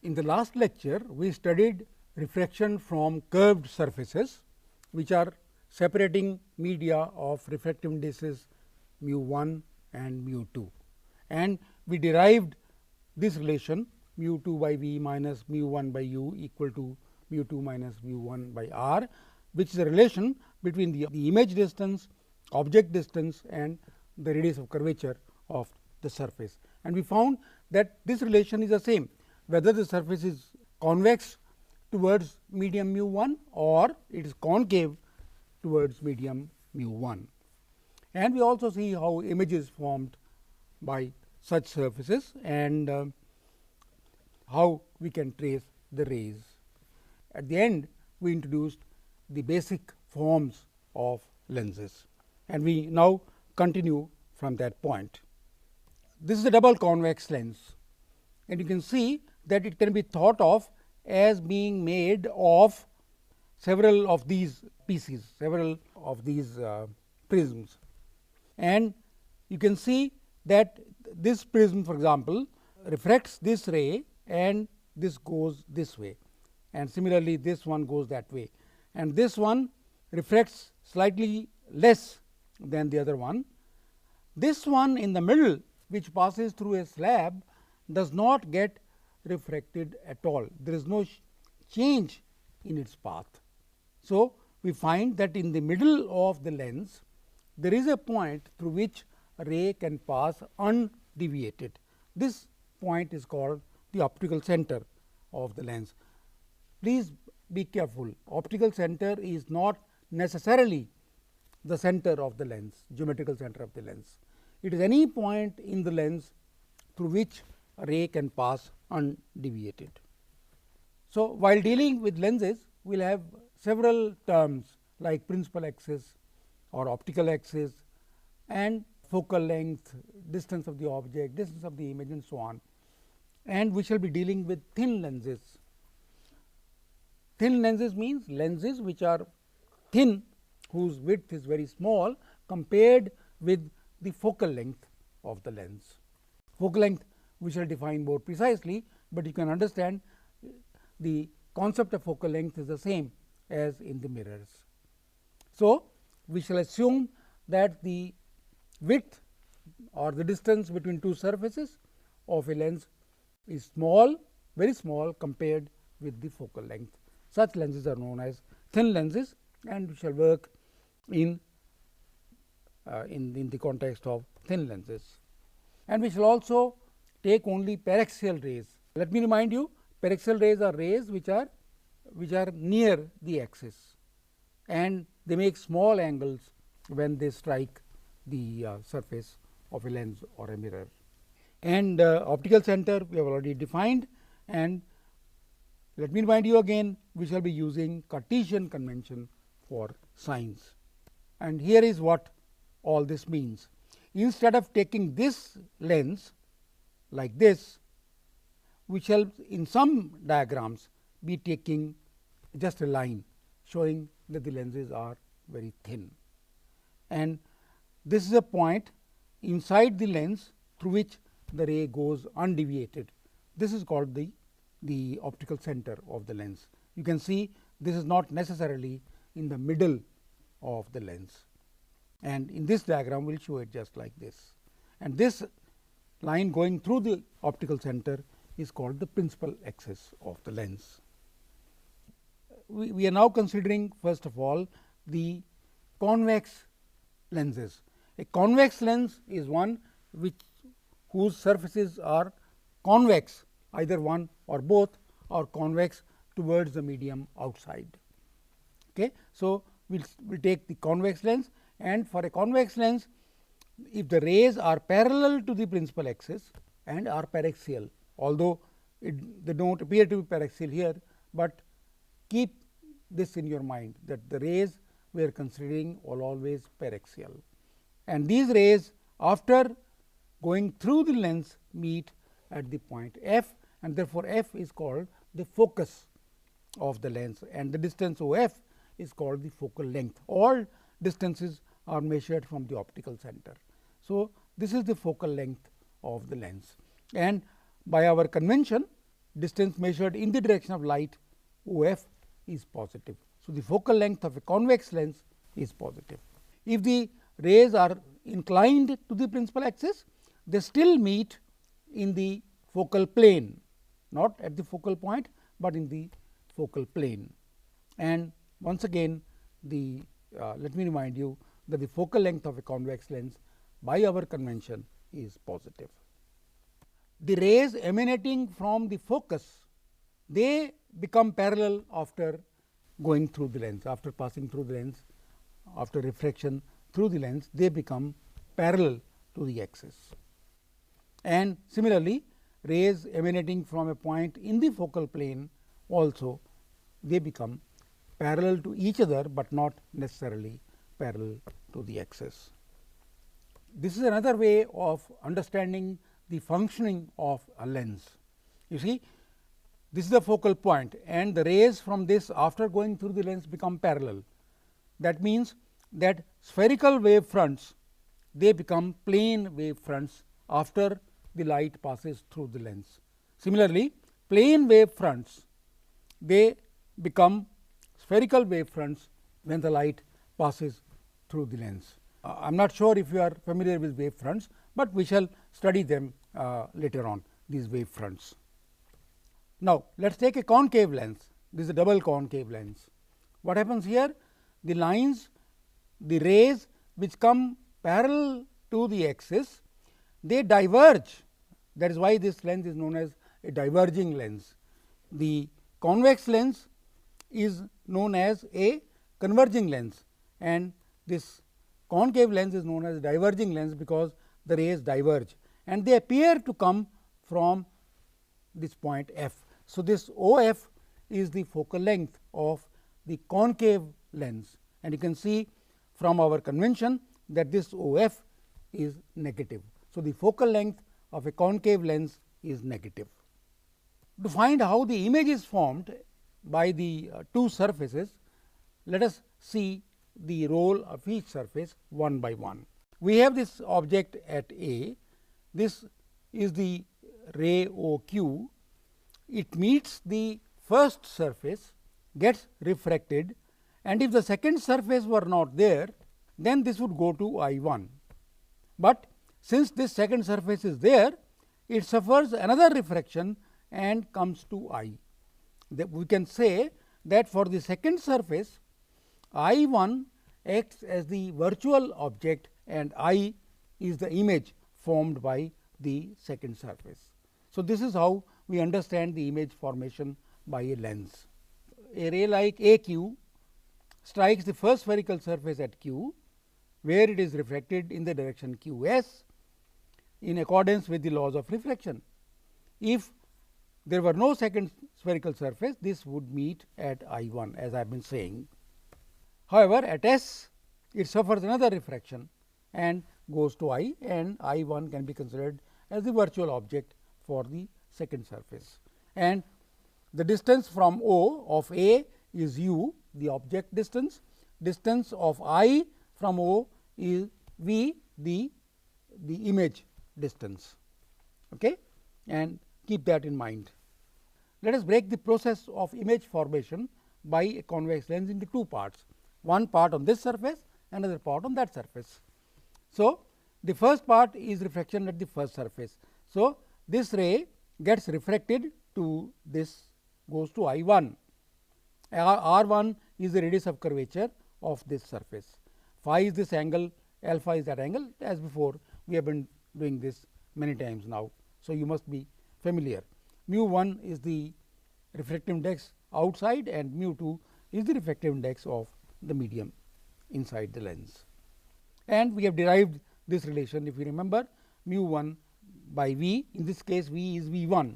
In the last lecture, we studied refraction from curved surfaces, which are separating media of refractive indices mu 1 and mu 2. And we derived this relation mu 2 by v minus mu 1 by u equal to mu 2 minus mu 1 by r, which is a relation between the image distance, object distance and the radius of curvature of the surface. And we found that this relation is the same whether the surface is convex towards medium mu 1 or it is concave towards medium mu 1. And we also see how images formed by such surfaces and how we can trace the rays. At the end, we introduced the basic forms of lenses, and we now continue from that point. This is a double convex lens, and you can see that it can be thought of as being made of several of these pieces, several of these prisms. And you can see that this prism, for example, refracts this ray and this goes this way, and similarly this one goes that way, and this one refracts slightly less than the other one. This one in the middle, which passes through a slab, does not get refracted at all. There is no change in its path. So, we find that in the middle of the lens there is a point through which a ray can pass undeviated. This point is called the optical center of the lens. Please be careful, optical center is not necessarily the center of the lens, geometrical center of the lens. It is any point in the lens through which a ray can pass undeviated. So, while dealing with lenses, we will have several terms like principal axis or optical axis and focal length, distance of the object, distance of the image and so on, and we shall be dealing with thin lenses. Thin lenses means lenses which are thin, whose width is very small compared with the focal length of the lens. Focal length we shall define more precisely, but you can understand the concept of focal length is the same as in the mirrors. So, we shall assume that the width or the distance between two surfaces of a lens is small, very small compared with the focal length. Such lenses are known as thin lenses, and we shall work in the context of thin lenses. And we shall also take only paraxial rays. Let me remind you, paraxial rays are rays which are near the axis, and they make small angles when they strike the surface of a lens or a mirror. And optical center we have already defined, and let me remind you again, we shall be using Cartesian convention for signs. And here is what all this means. Instead of taking this lens like this, we shall in some diagrams be taking just a line showing that the lenses are very thin, and this is a point inside the lens through which the ray goes undeviated. This is called the optical center of the lens. You can see this is not necessarily in the middle of the lens, and in this diagram we will show it just like this, and this line going through the optical center is called the principal axis of the lens. We are now considering first of all the convex lenses. A convex lens is one whose surfaces are convex, either one or both, or convex towards the medium outside. Okay. So, we will take the convex lens, and for a convex lens, if the rays are parallel to the principal axis and are paraxial, although they do not appear to be paraxial here, but keep this in your mind that the rays we are considering are always paraxial, and these rays after going through the lens meet at the point f, and therefore, f is called the focus of the lens, and the distance O f is called the focal length. All distances are measured from the optical center. So, this is the focal length of the lens, and by our convention distance measured in the direction of light OF is positive. So, the focal length of a convex lens is positive. If the rays are inclined to the principal axis, they still meet in the focal plane, not at the focal point, but in the focal plane. And once again, the let me remind you that the focal length of a convex lens by our convention is positive. The rays emanating from the focus, they become parallel after going through the lens, after passing through the lens, after refraction through the lens, they become parallel to the axis. And similarly, rays emanating from a point in the focal plane also, they become parallel to each other, but not necessarily parallel to the axis. This is another way of understanding the functioning of a lens. You see, this is the focal point and the rays from this after going through the lens become parallel. That means that spherical wave fronts, they become plane wave fronts after the light passes through the lens. Similarly, plane wave fronts, they become spherical wave fronts when the light passes through the lens. I am not sure if you are familiar with wave fronts, but we shall study them later on, these wave fronts. Now, let us take a concave lens. This is a double concave lens. What happens here? The lines, the rays which come parallel to the axis, they diverge. That is why this lens is known as a diverging lens. The convex lens is known as a converging lens, and this concave lens is known as a diverging lens because the rays diverge and they appear to come from this point F. So, this OF is the focal length of the concave lens, and you can see from our convention that this OF is negative. So, the focal length of a concave lens is negative. To find how the image is formed by the two surfaces, let us see the role of each surface one by one. We have this object at A, this is the ray OQ, it meets the first surface, gets refracted, and if the second surface were not there, then this would go to I1. But since this second surface is there, it suffers another refraction and comes to I. We can say that for the second surface, I1 acts as the virtual object and I is the image formed by the second surface. So, this is how we understand the image formation by a lens. A ray like AQ strikes the first spherical surface at Q, where it is refracted in the direction QS in accordance with the laws of refraction. If there were no second spherical surface, this would meet at I1, as I have been saying. However, at S it suffers another refraction and goes to I, and I1 can be considered as the virtual object for the second surface. And the distance from O of A is U, the object distance. Distance of I from O is V, the image distance. Okay? And keep that in mind. Let us break the process of image formation by a convex lens into two parts, one part on this surface, another part on that surface. So, the first part is refraction at the first surface. So, this ray gets refracted to this, goes to I1. R1 is the radius of curvature of this surface. Phi is this angle, alpha is that angle. As before, we have been doing this many times now. So, you must be familiar. Mu 1 is the refractive index outside and mu 2 is the refractive index of the medium inside the lens. And we have derived this relation, if you remember, mu 1 by V. In this case, V is V1,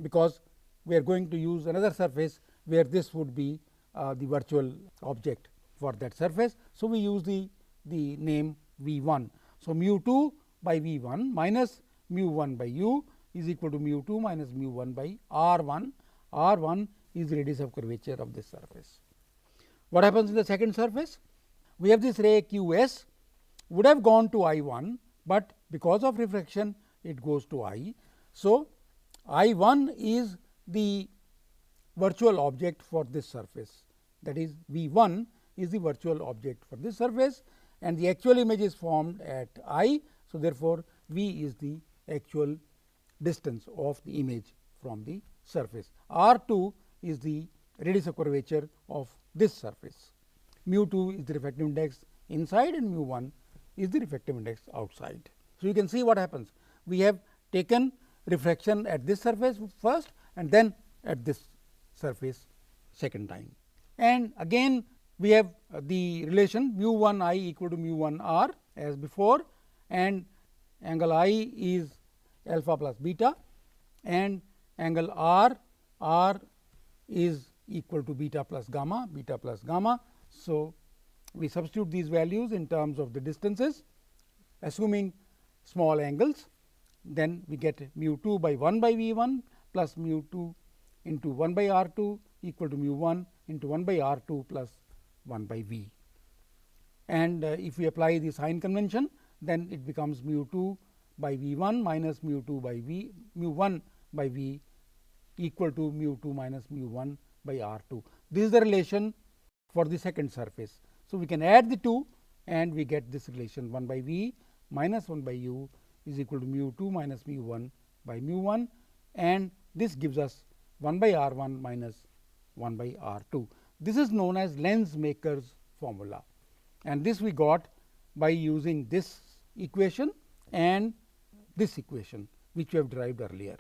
because we are going to use another surface where this would be the virtual object for that surface. So, we use the name V1. So, mu 2 by V1 minus mu 1 by U is equal to mu 2 minus mu 1 by R1. R1 is the radius of curvature of this surface. What happens in the second surface? We have this ray QS would have gone to I1, but because of refraction it goes to I. So, I1 is the virtual object for this surface, that is V1 is the virtual object for this surface, and the actual image is formed at I. So, therefore, V is the actual distance of the image from the surface. R2 is the radius of curvature of this surface. Mu 2 is the refractive index inside and mu 1 is the refractive index outside. So, you can see what happens. We have taken refraction at this surface first and then at this surface second time. And again we have the relation mu 1 I equal to mu 1 R as before, and angle I is alpha plus beta, and angle R is equal to beta plus gamma. So, we substitute these values in terms of the distances assuming small angles, then we get mu 2 by 1 by V 1 plus mu 2 into 1 by R 2 equal to mu 1 into 1 by R 2 plus 1 by V. And if we apply the sign convention, then it becomes mu 2 by V 1 minus mu 2 by V, mu 1 by V equal to mu 2 minus mu 1 by R 2. This is the relation for the second surface. So, we can add the two and we get this relation 1 by V minus 1 by U is equal to mu 2 minus mu 1 by mu 1, and this gives us 1 by R 1 minus 1 by R 2. This is known as Lensmaker's formula, and this we got by using this equation and this equation which we have derived earlier.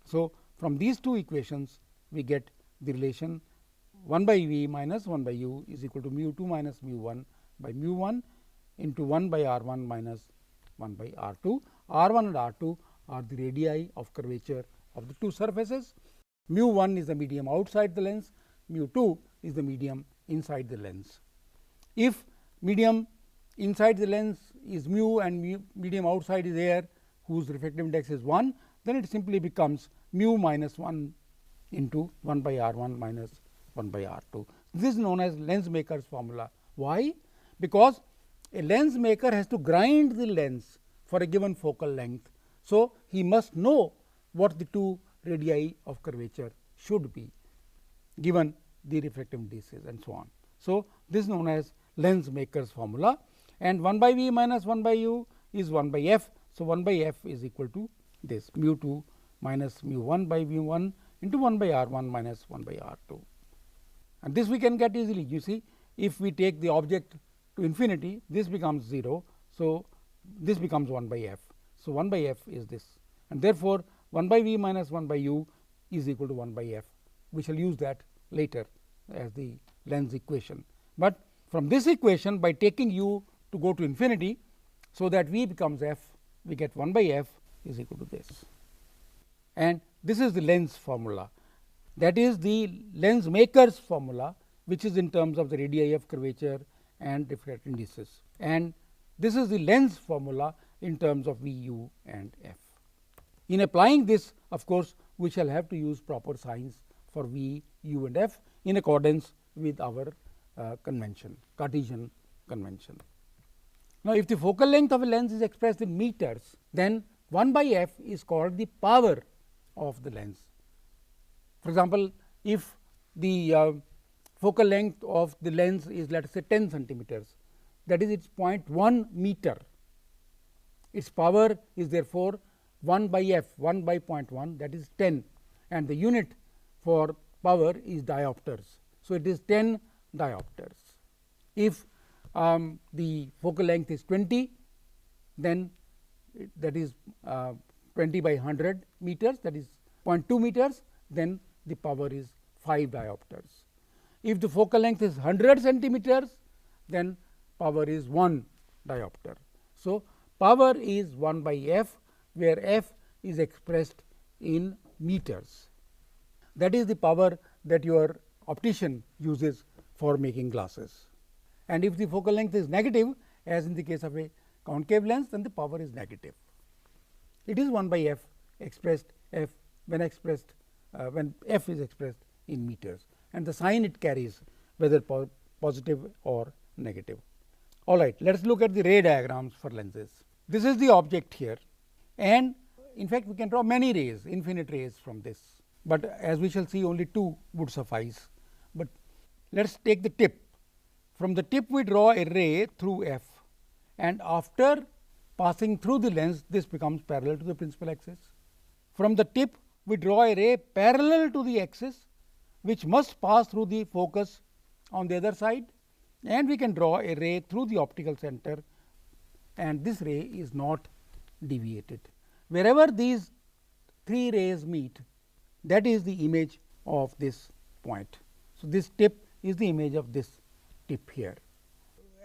So, from these two equations we get the relation 1 by V minus 1 by U is equal to mu 2 minus mu 1 by mu 1 into 1 by R 1 minus 1 by R 2. R 1 and R 2 are the radii of curvature of the two surfaces. Mu 1 is the medium outside the lens, mu 2 is the medium inside the lens. If medium inside the lens is mu and medium outside is air whose refractive index is 1, then it simply becomes mu minus 1 into 1 by R 1 minus 1 by R 2. This is known as Lensmaker's formula. Why? Because a lens maker has to grind the lens for a given focal length. So, he must know what the two radii of curvature should be given the refractive indices and so on. So, this is known as Lensmaker's formula, and 1 by V minus 1 by U is 1 by F. So, 1 by F is equal to this mu 2 minus mu 1 by mu 1 into 1 by R 1 minus 1 by R 2, and this we can get easily. You see, if we take the object to infinity, this becomes 0. So, this becomes 1 by F. So, 1 by F is this, and therefore, 1 by V minus 1 by U is equal to 1 by F. We shall use that later as the lens equation, but from this equation, by taking U to go to infinity, so that V becomes F, we get 1 by F is equal to this, and this is the lens formula. That is the lens maker's formula, which is in terms of the radii of curvature and refractive indices, and this is the lens formula in terms of V, U and F. In applying this, of course, we shall have to use proper signs for V, U and F in accordance with our convention, Cartesian convention. Now, if the focal length of a lens is expressed in meters, then 1 by F is called the power of the lens. For example, if the focal length of the lens is, let us say, 10 centimeters, that is its 0.1 meter, its power is therefore 1 by F, 1 by 0.1, that is 10, and the unit for power is diopters. So, it is 10 diopters. If the focal length is 20, then that is 20 by 100 meters, that is 0.2 meters, then the power is 5 diopters. If the focal length is 100 centimeters, then power is 1 diopter. So, power is 1 by F, where F is expressed in meters. That is the power that your optician uses for making glasses. And if the focal length is negative, as in the case of a concave lens, then the power is negative. It is 1 by F expressed F when F is expressed in meters, and the sign it carries, whether positive or negative. All right, let us look at the ray diagrams for lenses. This is the object here, and in fact, we can draw many rays, infinite rays from this. but as we shall see only 2 would suffice. But let us take the tip. From the tip we draw a ray through f, and after passing through the lens this becomes parallel to the principal axis. From the tip we draw a ray parallel to the axis which must pass through the focus on the other side, and we can draw a ray through the optical center, and this ray is not deviated. Wherever these 3 rays meet, that is the image of this point. So, this tip is the image of this tip here.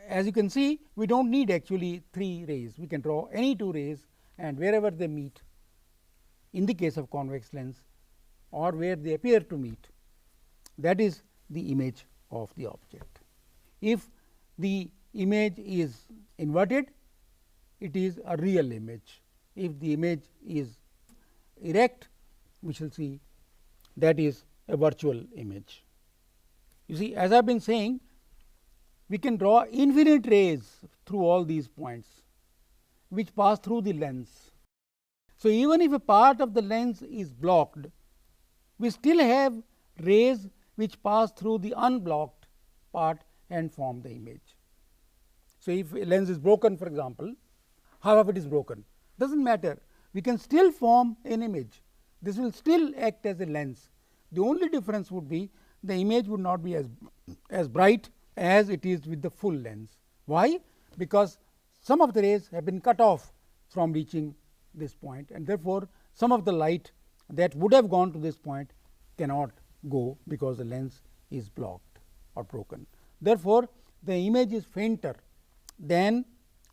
As you can see, we do not need actually 3 rays, we can draw any 2 rays, and wherever they meet in the case of convex lens or where they appear to meet, that is the image of the object. If the image is inverted, it is a real image. If the image is erect, we shall see that is a virtual image. You see, as I have been saying, we can draw infinite rays through all these points which pass through the lens. So, even if a part of the lens is blocked, we still have rays which pass through the unblocked part and form the image. So, if a lens is broken, for example, half of it is broken, does not matter, we can still form an image. This will still act as a lens. The only difference would be the image would not be as bright as it is with the full lens. Why? Because some of the rays have been cut off from reaching this point, and therefore, some of the light that would have gone to this point cannot go because the lens is blocked or broken. Therefore, the image is fainter than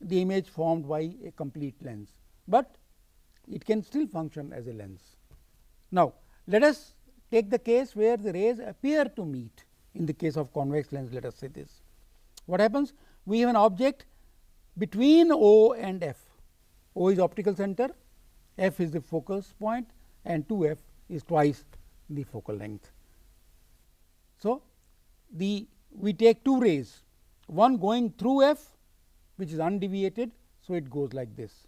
the image formed by a complete lens, but it can still function as a lens. Now, let us take the case where the rays appear to meet. In the case of convex lens, let us say this. What happens? We have an object between O and F. O is optical center, F is the focus point, and 2 F is twice the focal length. So, we take 2 rays, one going through F, which is undeviated. So, it goes like this,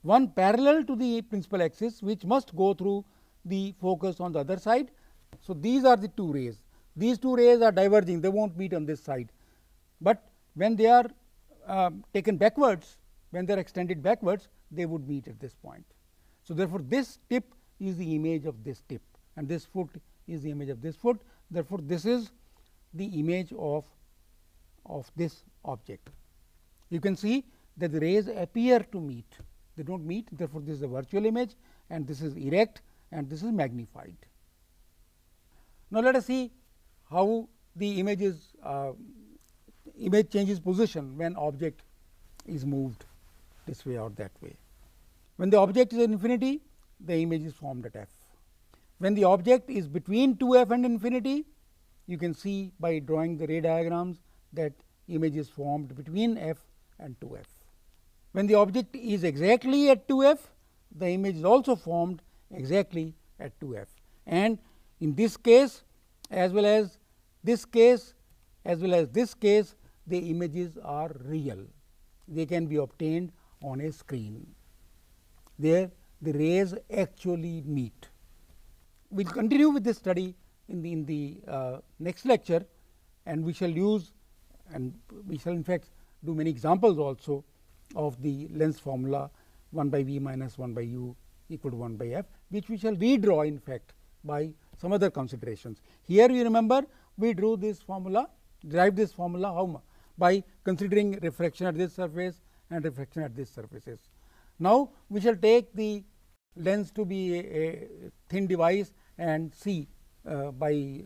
one parallel to the principal axis which must go through the focus on the other side. So, these are the 2 rays. These 2 rays are diverging, they will not meet on this side, but when they are taken backwards, when they are extended backwards, they would meet at this point. So, therefore, this tip is the image of this tip, and this foot is the image of this foot. Therefore, this is the image of this object. You can see that the rays appear to meet, they do not meet. Therefore, this is a virtual image, and this is erect, and this is magnified. Now, let us see how the image changes position when object is moved this way or that way. When the object is at infinity, the image is formed at f. When the object is between 2 f and infinity, you can see by drawing the ray diagrams that image is formed between f and 2 f. When the object is exactly at 2 f, the image is also formed exactly at 2 f, and in this case as well as this case as well as this case, the images are real. They can be obtained on a screen. There the rays actually meet. We will continue with this study in the next lecture, and we shall use, and we shall in fact do many examples also of the lens formula 1 by v minus 1 by u equal to 1 by f, which we shall redraw in fact by some other considerations. Here you remember we drew this formula, derived this formula how by considering refraction at this surface and refraction at this surfaces. Now, we shall take the lens to be a thin device and see by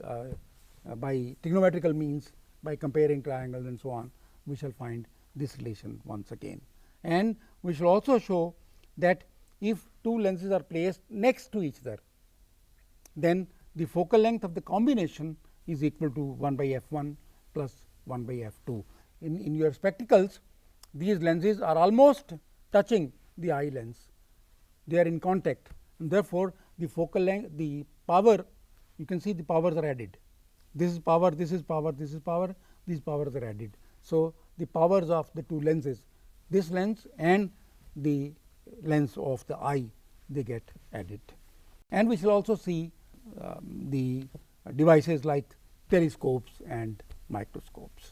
trigonometrical means, by comparing triangles and so on, we shall find this relation once again. And we shall also show that if 2 lenses are placed next to each other, then the focal length of the combination is equal to 1 by f 1 plus 1 by f 2. In your spectacles, these lenses are almost touching the eye lens, they are in contact, and therefore, the focal length, the power, you can see the powers are added. This is power, this is power, this is power, these powers are added. So, the powers of the 2 lenses, this lens and the lens of the eye, they get added. And we shall also see the devices like telescopes and microscopes.